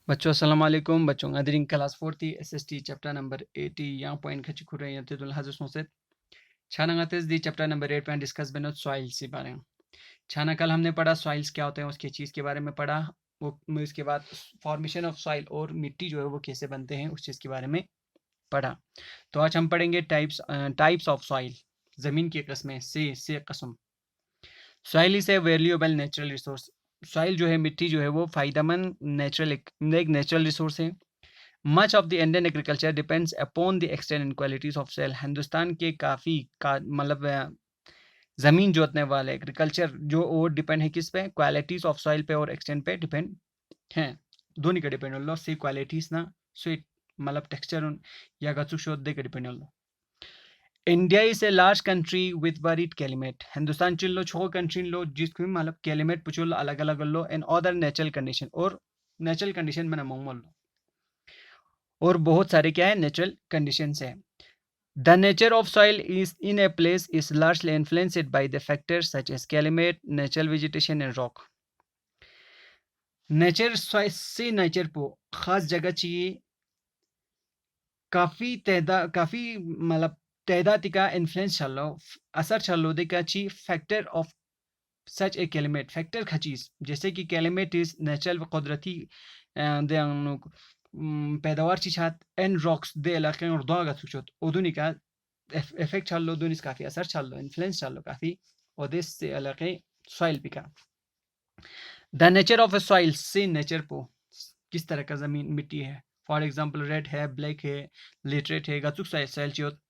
बच्चों अस्सलाम वालेकुम बच्चों नादरीन क्लास 4 थी एसएसटी चैप्टर नंबर 80 यहाँ पॉइंट खची खुरे यतुल हजस नोसेत छाना गातेस the chapter number 8 point discuss बनो सॉइल्स के बारे में छाना कल हमने पढ़ा सॉइल्स क्या होते हैं उसके चीज़ के बारे में पढ़ा वो इसके बाद फॉर्मेशन ऑफ सॉइल और मिट्टी जो है वो कैसे बनते हैं उस चीज़ के बारे में पढ़ा। तो आज हम पढ़ेंगे टाइप्स ऑफ सॉइल, ज़मीन की किस्में से कस्म। Soil is a valuable natural resource. Soil जो है मिट्टी जो है वो फायदेमंद एक नेचुरल रिसोर्स है। Much of the Indian agriculture depends upon the extent and qualities of soil. Hindustan के काफ़ी का मतलब ज़मीन जोतने वाले एग्रीकल्चर जो वो डिपेंड है किस पे, क्वालिटीज ऑफ सॉइल पे और एक्सटेंट पे डिपेंड हैं। दोनों का डिपेंड हो सी क्वालिटीज ना स्वीट मतलब टेक्सचर या गचुक शोध दे का डिपेंड हो। India is a large country with varied climate. Hindustan चिल्लो छो कंट्री लो जिसको मतलब क्लाइमेट पुचुल अलग अलग लो एंड अदर नेचुरल कंडीशन और नेचुरल कंडीशन में मोल लो और बहुत सारे क्या है नेचुरल कंडीशंस है। The nature of soil is in a place is largely influenced by the factors such as climate, natural vegetation and rock. Nature से नेचर को खास जगह चाहिए, काफ़ी मतलब तादाद का इन्फ्लुएंस चलो असर चलो देखा चाहिए factor of such a climate factor खचीज जैसे कि क्लाइमेट इज नेचुरल कुदरती पैदावार ची छात एन रॉक्स दे इलाके और दो गछुचत ओदुनी का इफेक्ट चल लो दोनों काफ़ी असर चल लो इन्फ्लुएंस चल लो काफ़ी और दिस से इलाके soil Pika. The nature of A soil से नेचर को किस तरह का ज़मीन मिट्टी है। फॉर एग्जांपल रेड है, ब्लैक है, लिटरेट है, गचुक सॉइल चियोत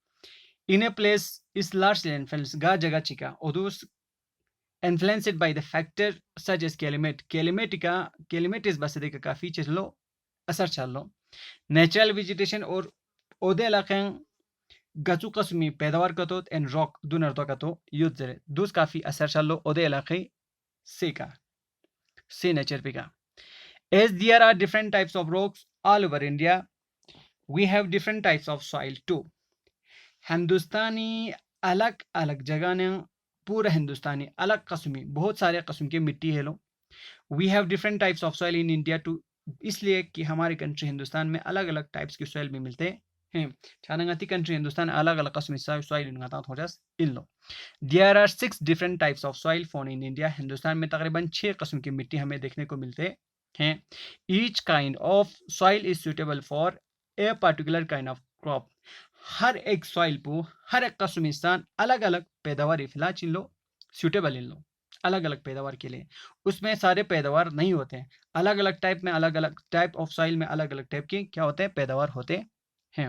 इन ए प्लेस इस लार्ज इन्फ्लुएंस गा जगह चिका ओदुस influenced by the factor such as climate is बस देखा काफ़ी चलो असर चल लो नेचुरल वेजिटेशन और ओदे इलाके गचु कसमी पैदावार का तो एंड रॉक दुनर तो का तो यूज जरे दूस काफ़ी असर चल लो ओदे इलाके से का से नेचर पे का। as there are different types of rocks all over India, we have different types of soil too. हिंदुस्तानी अलग अलग जगह ने पूरा हिंदुस्तानी अलग कस्मी बहुत सारे कस्म की मिट्टी है लो। We have different types of soil in India too, इसलिए कि हमारी कंट्री हिंदुस्तान में अलग अलग टाइप्स की सॉइल भी मिलते हैं। छानंगती कंट्री हिंदुस्तान अलग अलग कस्म सॉइल इन लो। There are 6 different types of soil found in India. Hindustan में तकरीबन 6 कस्म की मिट्टी हमें देखने को मिलते हैं। Each kind of soil is suitable for a particular kind of crop. हर एक सॉइल को हर एक कस्म इंसान अलग अलग पैदावार इफला चिन लो सूटेबल इन लो अलग अलग पैदावार के लिए। उसमें सारे पैदावार नहीं होते हैं, अलग अलग टाइप में अलग अलग टाइप ऑफ सॉइल में अलग अलग टाइप के क्या होते हैं पैदावार होते हैं।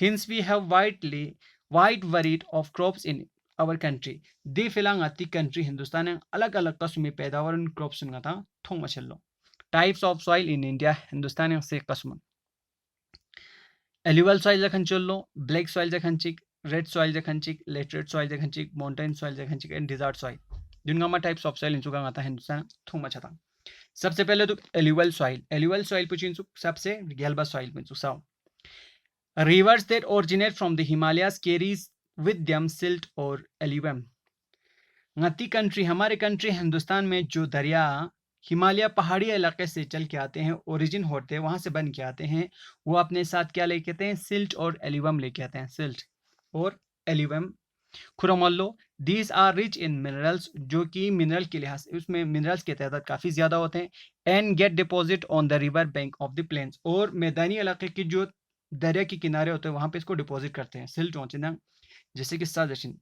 Hence we have wide varied of crops in our country. दी फिलहाल आती कंट्री हिंदुस्तान में अलग अलग कस्म में पैदावार क्रॉप्स थोंग मचल लो। Types of soil in India Hindustan से कस्म एल्यूवल सॉइल जखन चल लो, ब्लैक सॉइल जखन चिक, रेड सॉइल जखन चिक, लेटरेट सॉइल जखन चिक, माउंटेन सॉइल जखन चिक एंड डिजर्ट सॉइल। जिनका टाइप्स ऑफ सॉइल इंचुका आता है हिंदुस्तान थोंग मचा था। सबसे पहले तो एल्यूवल सॉइल पुचिन सबसे गैल्बा सॉइल में Sao reverse that originate from the Himalayas carries with them silt और एल्यूवम। ngati कंट्री हमारे कंट्री हिंदुस्तान में जो दरिया हिमालय पहाड़ी इलाके से चल के आते हैं, ओरिजिन होते हैं वहां से बन के आते हैं, वो अपने साथ क्या लेके आते हैं सिल्ट और एल्यूवम लेके आते हैं। सिल्ट और एल्यूवम खुरमल्लो these are rich in minerals, जो कि मिनरल के लिहाज से उसमें मिनरल्स की तादाद काफ़ी ज़्यादा होते हैं। And get deposit on the river bank of the plains, और मैदानी इलाके की जो दरिया के किनारे होते हैं वहाँ पे इसको डिपॉजिट करते हैं सिल्ट होते जैसे कि साजन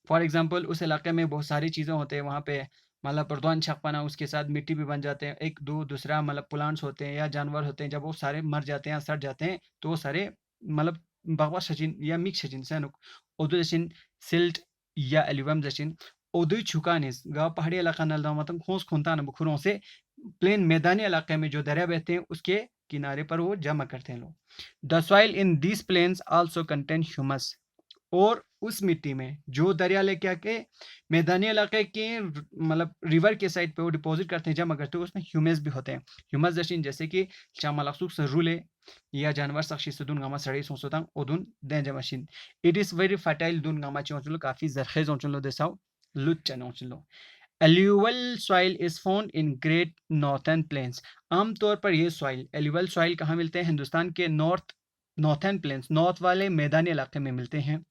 फॉर एग्जांपल उस इलाके में बहुत सारी चीज़ें होते हैं वहाँ पे मतलब प्रदूषण छकपना उसके साथ मिट्टी भी बन जाते हैं, एक दो दूसरा मतलब प्लांट्स होते हैं या जानवर होते हैं, जब वो सारे मर जाते हैं सड़ जाते हैं तो वो सारे मतलब बकवा सचिन या मिक्स सचिन से उदू जैसिन सिल्ट या एल्यूवम जैसिन उदू छुकानिस गाँव पहाड़ी इलाका नल मतलब खोस खुनता न बुखुरों से प्लेन मैदानी इलाके में जो दरिया बहते हैं उसके किनारे पर वो जमा करते हैं लोग। The soil in this plains also contain humus, और उस मिट्टी में जो दरिया लेके आके मैदानी इलाके के मतलब रिवर के साइड पे वो डिपॉजिट करते हैं जमा करते हैं, उसमें ह्यूमस भी होते हैं। ह्यूमस जैसे कि चामलाक्सुक से रूले या जानवर सक्षी से दुन गामा सड़ी सोचता ओदुन दें जमाशिन। इट इज वेरी फर्टाइल दुन गामा चोंचलो काफी जरखेज ओंचलो देसाओ लुच्चा नोंचलो। Alluvial soil is found in great northern plains. आमतौर पर ये सॉइल एल्यूवल सॉइल कहाँ मिलते हैं? हिंदुस्तान के नॉर्थर्न प्लेन्स, नॉर्थ वाले मैदानी इलाके में मिलते हैं।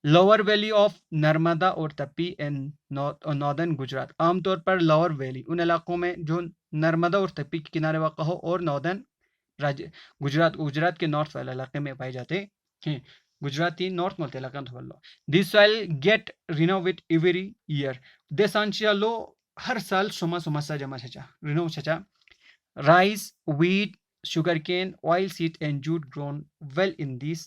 लोअर वैली ऑफ नर्मदा और तपी इन नॉर्दर्न गुजरात। आमतौर पर लोअर वैली उन इलाकों में जो नर्मदा और तपी के किनारे वाक़ा हो, और नॉर्दर्न राज्य गुजरात के नॉर्थ वाले इलाके में पाए जाते हैं। गुजराती नॉर्थ मोल्ते इलाका थवल्लो। This soil get renovate every year. देशांशियालो हर साल सोमा सा जमा छचा रिनो छचा। Rice, wheat, sugarcane, oilseed and jute grown well in this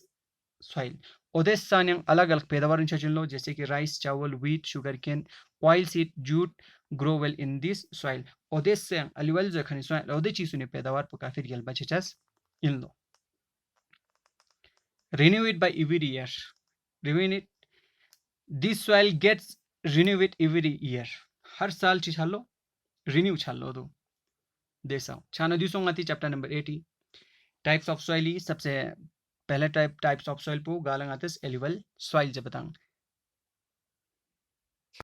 soil। ओदेश अलग अलग पैदावार लो, जैसे कि राइस, चावल, wheat, sugarcane, oilseed, jute grow well in this soil. ओदेश से अलिवल जो खनी सॉइल ओदे चीज ने पैदावार पर काफी रियल बचेचस इन लो। renew it by every year। renew it, this soil gets renew it every year। हर साल ची छालो रिन्यू छालो दो देसा छानो दिसों आती chapter number 80 types of soil. सबसे पहले टाइप्स ऑफ सॉइल पो गालंग आते एलिवल सॉइल जब बतांग।